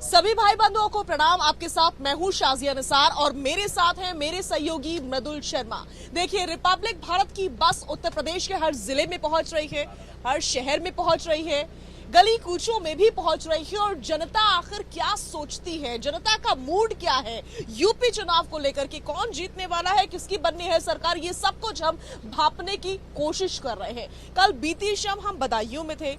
सभी भाई बंधुओं को प्रणाम। आपके साथ मैं हूं शाजिया निसार और मेरे साथ हैं मेरे सहयोगी मृदुल शर्मा। देखिए, रिपब्लिक भारत की बस उत्तर प्रदेश के हर जिले में पहुंच रही है, हर शहर में पहुंच रही है, गली कूचों में भी पहुंच रही है। और जनता आखिर क्या सोचती है, जनता का मूड क्या है यूपी चुनाव को लेकर के, कौन जीतने वाला है, किसकी बननी है सरकार, ये सब कुछ हम भांपने की कोशिश कर रहे हैं। कल बीती शाम हम बदायूं में थे।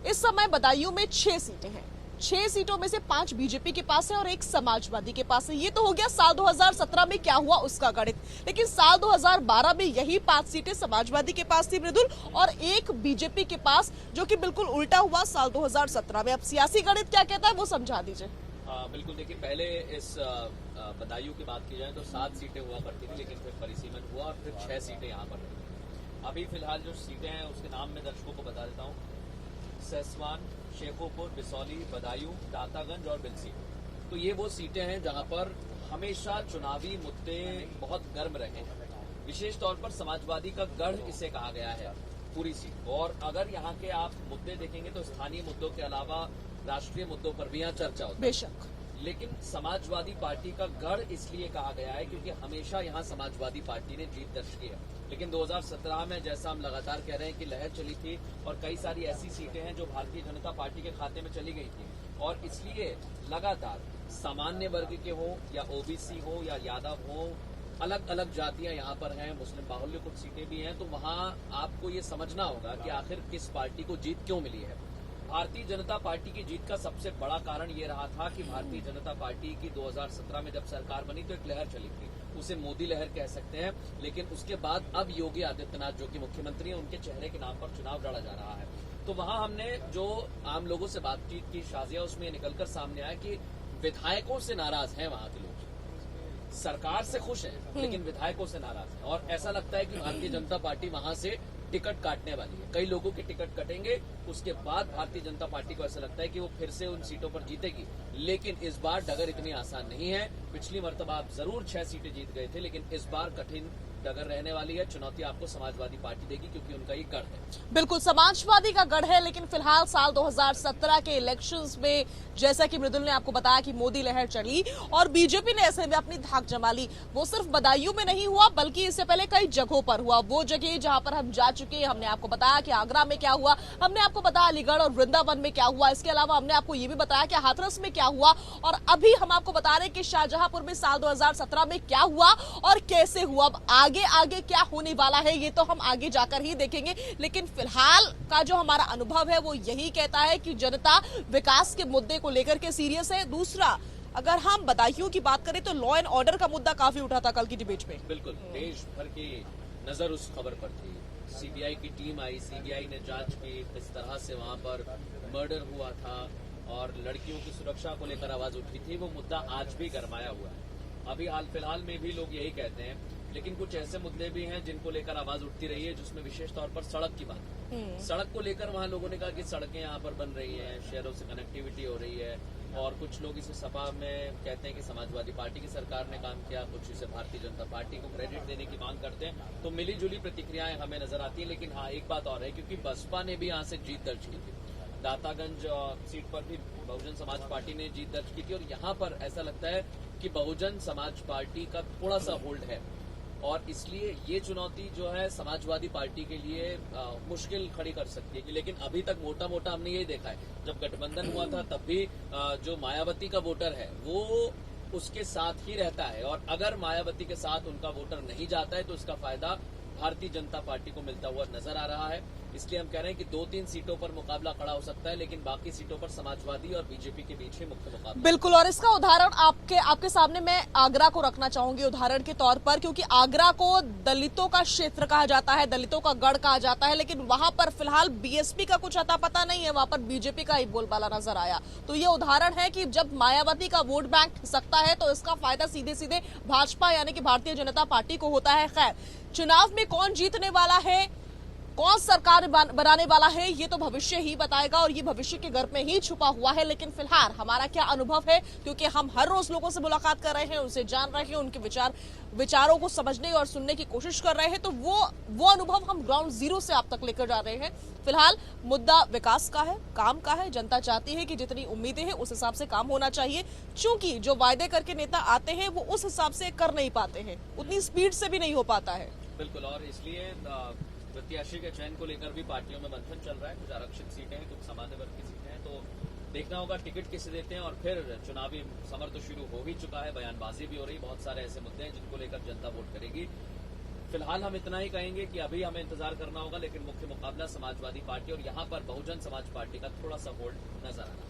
इस समय बदायूं में 6 सीटें हैं। 6 सीटों में से 5 बीजेपी के पास है और 1 समाजवादी के पास है। ये तो हो गया साल 2017 में क्या हुआ उसका गणित। लेकिन साल 2012 में यही 5 सीटें समाजवादी के पास थी मृदुल, और 1 बीजेपी के पास, जो कि बिल्कुल उल्टा हुआ साल 2017 में। अब सियासी गणित क्या कहता है वो समझा दीजिए। बिल्कुल, देखिए, पहले इस बदायूं की बात की जाए तो 7 सीटें हुआ करती थी, लेकिन फिर परिसीमन हुआ और फिर 6 सीटें यहाँ पर रही। अभी फिलहाल जो सीटें हैं उसके नाम में दर्शकों को बता देता हूँ। सेसवान, शेखोपुर, बिसौली, बदायूं, दातागंज और बिलसी। तो ये वो सीटें हैं जहां पर हमेशा चुनावी मुद्दे बहुत गर्म रहे हैं। विशेष तौर पर समाजवादी का गढ़ इसे कहा गया है पूरी सीट। और अगर यहाँ के आप मुद्दे देखेंगे तो स्थानीय मुद्दों के अलावा राष्ट्रीय मुद्दों पर भी यहाँ चर्चा होती है। बेशक, लेकिन समाजवादी पार्टी का गढ़ इसलिए कहा गया है क्योंकि हमेशा यहाँ समाजवादी पार्टी ने जीत दर्ज की है। लेकिन 2017 में जैसा हम लगातार कह रहे हैं कि लहर चली थी और कई सारी ऐसी सीटें हैं जो भारतीय जनता पार्टी के खाते में चली गई थी, और इसलिए लगातार सामान्य वर्ग के हो या ओबीसी हो या यादव हो, अलग अलग जातियां यहाँ पर हैं, मुस्लिम बाहुल्य कुछ सीटें भी हैं। तो वहाँ आपको ये समझना होगा कि आखिर किस पार्टी को जीत क्यों मिली है। भारतीय जनता पार्टी की जीत का सबसे बड़ा कारण ये रहा था कि भारतीय जनता पार्टी की 2017 में जब सरकार बनी तो एक लहर चली थी, उसे मोदी लहर कह सकते हैं। लेकिन उसके बाद अब योगी आदित्यनाथ जो कि मुख्यमंत्री हैं, उनके चेहरे के नाम पर चुनाव लड़ा जा रहा है। तो वहां हमने जो आम लोगों से बातचीत की शाजिया, उसमें निकलकर सामने आया कि विधायकों से नाराज हैं वहां के लोग, सरकार से खुश हैं लेकिन विधायकों से नाराज हैं। और ऐसा लगता है कि भारतीय जनता पार्टी वहां से टिकट काटने वाली है। कई लोगों के टिकट कटेंगे, उसके बाद भारतीय जनता पार्टी को ऐसा लगता है कि वो फिर से उन सीटों पर जीतेगी। लेकिन इस बार डगर इतनी आसान नहीं है। पिछली मर्तबा आप जरूर 6 सीटें जीत गए थे, लेकिन इस बार कठिन डगर रहने वाली है। चुनौती आपको समाजवादी पार्टी देगी क्योंकि उनका ये गढ़ है। बिल्कुल, समाजवादी का गढ़ है। लेकिन फिलहाल साल 2017 के इलेक्शंस में, जैसा कि मृदुल ने आपको बताया कि मोदी लहर चली और बीजेपी ने ऐसे में अपनी धाक जमा ली। वो सिर्फ बदायूं में नहीं हुआ, बल्कि इससे पहले कई जगहों पर हुआ। वो जगह जहां पर हम जा चुके हैं, हमने आपको बताया कि आगरा में क्या हुआ, हमने आपको बताया अलीगढ़ और वृंदावन में क्या हुआ। इसके अलावा हमने आपको ये भी बताया कि हाथरस में क्या हुआ, और अभी हम आपको बता रहे हैं कि शाहजहांपुर में साल 2017 में क्या हुआ और कैसे हुआ। अब आगे आगे क्या होने वाला है ये तो हम आगे जाकर ही देखेंगे। लेकिन फिलहाल का जो हमारा अनुभव है वो यही कहता है कि जनता विकास के मुद्दे को लेकर के सीरियस है। दूसरा, अगर हम बदायूं की बात करें तो लॉ एंड ऑर्डर का मुद्दा काफी उठा था कल की डिबेट में। बिल्कुल, देश भर की नजर उस खबर पर थी। सीबीआई की टीम आई, सीबीआई ने जांच की, किस तरह से वहां पर मर्डर हुआ था और लड़कियों की सुरक्षा को लेकर आवाज उठी थी। वो मुद्दा आज भी गरमाया हुआ है। अभी हाल फिलहाल में भी लोग यही कहते हैं, लेकिन कुछ ऐसे मुद्दे भी हैं जिनको लेकर आवाज उठती रही है, जिसमें विशेष तौर पर सड़क की बात। सड़क को लेकर वहां लोगों ने कहा कि सड़कें यहाँ पर बन रही हैं, शहरों से कनेक्टिविटी हो रही है, और कुछ लोग इसे सपा में कहते हैं कि समाजवादी पार्टी की सरकार ने काम किया, कुछ इसे भारतीय जनता पार्टी को क्रेडिट देने की मांग करते हैं। तो मिली जुली प्रतिक्रियाएं हमें नजर आती है। लेकिन हाँ, एक बात और है, क्योंकि बसपा ने भी यहाँ से जीत दर्ज की थी। दातागंज सीट पर भी बहुजन समाज पार्टी ने जीत दर्ज की थी, और यहाँ पर ऐसा लगता है कि बहुजन समाज पार्टी का थोड़ा सा होल्ड है, और इसलिए ये चुनौती जो है समाजवादी पार्टी के लिए मुश्किल खड़ी कर सकती है। लेकिन अभी तक मोटा मोटा हमने यही देखा है, जब गठबंधन हुआ था तब भी जो मायावती का वोटर है वो उसके साथ ही रहता है, और अगर मायावती के साथ उनका वोटर नहीं जाता है तो इसका फायदा भारतीय जनता पार्टी को मिलता हुआ नजर आ रहा है। इसलिए हम कह रहे हैं कि 2-3 सीटों पर मुकाबला खड़ा हो सकता है, लेकिन बाकी सीटों पर समाजवादी और बीजेपी के बीच ही मुख्य मुकाबला। बिल्कुल, और इसका उदाहरण आपके सामने मैं आगरा को रखना चाहूंगी उदाहरण के तौर पर, क्योंकि आगरा को दलितों का क्षेत्र कहा जाता है, दलितों का गढ़ कहा जाता है। लेकिन वहां पर फिलहाल बीएसपी का कुछ अता पता नहीं है, वहां पर बीजेपी का ही बोलबाला नजर आया। तो ये उदाहरण है कि जब मायावती का वोट बैंक खिसकता है तो इसका फायदा सीधे सीधे भाजपा यानी कि भारतीय जनता पार्टी को होता है। खैर, चुनाव में कौन जीतने वाला है, कौन सरकार बनाने वाला है ये तो भविष्य ही बताएगा और ये भविष्य के गर्भ में ही छुपा हुआ है। लेकिन फिलहाल हमारा क्या अनुभव है, क्योंकि हम हर रोज लोगों से मुलाकात कर रहे हैं, उनसे जान रहे हैं, उनके विचारों को समझने और सुनने की कोशिश कर रहे हैं, तो वो अनुभव हम ग्राउंड जीरो से आप तक लेकर जा रहे हैं। फिलहाल मुद्दा विकास का है, काम का है। जनता चाहती है कि जितनी उम्मीदें हैं उस हिसाब से काम होना चाहिए, क्योंकि जो वायदे करके नेता आते हैं वो उस हिसाब से कर नहीं पाते हैं, उतनी स्पीड से भी नहीं हो पाता है। बिल्कुल, और इसलिए प्रत्याशी के चयन को लेकर भी पार्टियों में मंथन चल रहा है। कुछ आरक्षित सीटें हैं, कुछ सामान्य वर्ग की सीटें हैं, तो देखना होगा टिकट किसे देते हैं। और फिर चुनावी समर तो शुरू हो ही चुका है, बयानबाजी भी हो रही, बहुत सारे ऐसे मुद्दे हैं जिनको लेकर जनता वोट करेगी। फिलहाल हम इतना ही कहेंगे कि अभी हमें इंतजार करना होगा, लेकिन मुख्य मुकाबला समाजवादी पार्टी और यहां पर बहुजन समाज पार्टी का थोड़ा सा होल्ड नजर आ रहा है।